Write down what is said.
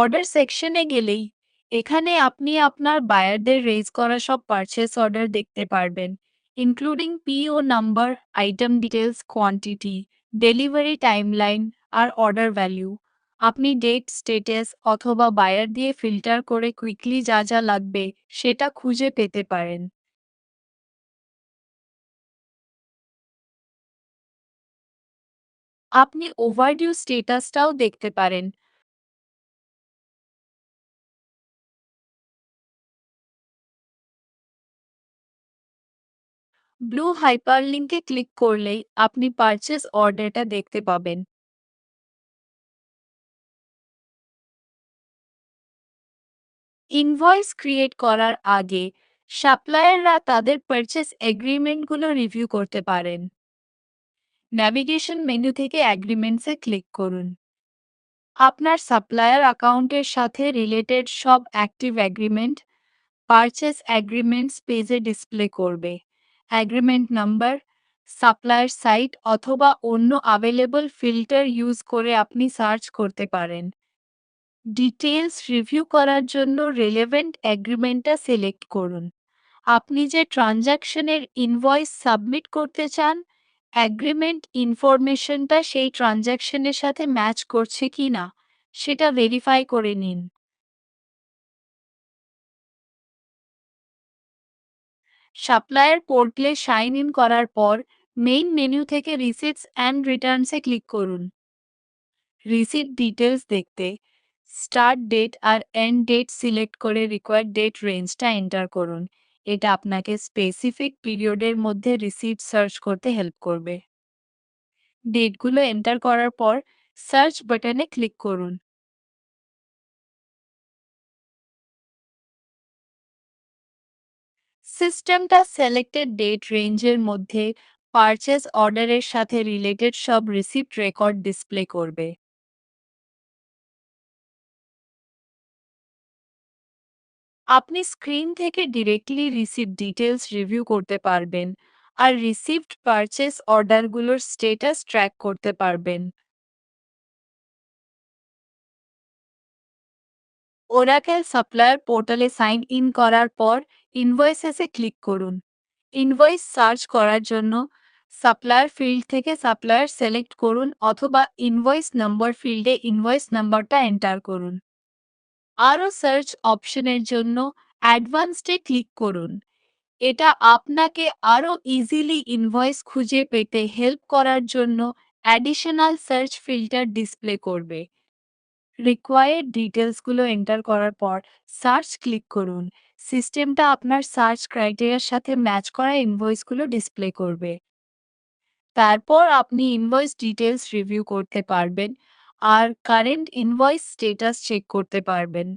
Order সেকশনে গেলেই এখানে আপনি আপনার বায়ারদের রেজ করা সব পারচেস অর্ডার দেখতে পারবেন, including PO number, item details, quantity, delivery timeline আর অর্ডার ভ্যালু। আপনি ডেট, স্টেটাস অথবা বায়ার দিয়ে ফিল্টার করে কুইকলি যা যা লাগবে সেটা খুঁজে পেতে পারেন। আপনি ওভারডিউ স্টেটাসটাও দেখতে পারেন। ব্লু হাইপারলিংকে ক্লিক করলেই আপনি পারচেস অর্ডারটা দেখতে পাবেন। ইনভয়েস ক্রিয়েট করার আগে সাপ্লায়াররা তাদের পারচেস এগ্রিমেন্টগুলো রিভিউ করতে পারেন। ন্যাভিগেশন মেনু থেকে এগ্রিমেন্টসে ক্লিক করুন। আপনার সাপ্লায়ার অ্যাকাউন্টের সাথে রিলেটেড সব অ্যাক্টিভ এগ্রিমেন্ট পারচেস এগ্রিমেন্টস পেজে ডিসপ্লে করবে। এগ্রিমেন্ট নাম্বার, সাপ্লায়ার সাইট অথবা অন্য অ্যাভেলেবল ফিল্টার ইউজ করে আপনি সার্চ করতে পারেন। ডিটেইলস রিভিউ করার জন্য রিলেভেন্ট এগ্রিমেন্টটা সিলেক্ট করুন। আপনি যে ট্রানজ্যাকশনের ইনভয়েস সাবমিট করতে চান, এগ্রিমেন্ট ইনফরমেশনটা সেই ট্রানজ্যাকশনের সাথে ম্যাচ করছে কিনা সেটা ভেরিফাই করে নিন। সাপ্লায়ার পোর্টালে সাইন ইন করার পর মেইন মেনু থেকে রিসিটস অ্যান্ড রিটার্নসে ক্লিক করুন। রিসিট ডিটেলস দেখতে স্টার্ট ডেট আর এন্ড ডেট সিলেক্ট করে রিকোয়ার্ড ডেট রেঞ্জটা এন্টার করুন। এটা আপনাকে স্পেসিফিক পিরিয়ডের মধ্যে রিসিট সার্চ করতে হেল্প করবে। ডেটগুলো এন্টার করার পর সার্চ বাটনে ক্লিক করুন। সিস্টেমটা সিলেক্টেড ডেট রেঞ্জের মধ্যে পারচেজ অর্ডারের সাথে রিলেটেড সব রিসিপ্ট রেকর্ড ডিসপ্লে করবে। আপনি স্ক্রিন থেকে ডিরেক্টলি রিসিপ্ট ডিটেলস রিভিউ করতে পারবেন are received purchase অর্ডারগুলোর status track করতে পারবেন। ওরাকেল সাপ্লায়ার পোর্টালে সাইন ইন করার পর ইনভয়েসেসে ক্লিক করুন। ইনভয়েস সার্চ করার জন্য সাপ্লায়ার ফিল্ড থেকে সাপ্লায়ার সিলেক্ট করুন অথবা ইনভয়েস নাম্বার ফিল্ডে ইনভয়েস নাম্বারটা এন্টার করুন। আরও সার্চ অপশনের জন্য অ্যাডভান্সডে ক্লিক করুন। এটা আপনাকে আরও ইজিলি ইনভয়েস খুঁজে পেতে হেল্প করার জন্য অ্যাডিশনাল সার্চ ফিল্টার ডিসপ্লে করবে। রিকোয়ার্ড ডিটেলসগুলো এন্টার করার পর সার্চ ক্লিক করুন। সিস্টেমটা আপনার সার্চ ক্রাইটেরিয়ার সাথে ম্যাচ করা ইনভয়েসগুলো ডিসপ্লে করবে। তারপর আপনি ইনভয়েস ডিটেলস রিভিউ করতে পারবেন আর কারেন্ট ইনভয়েস স্ট্যাটাস চেক করতে পারবেন।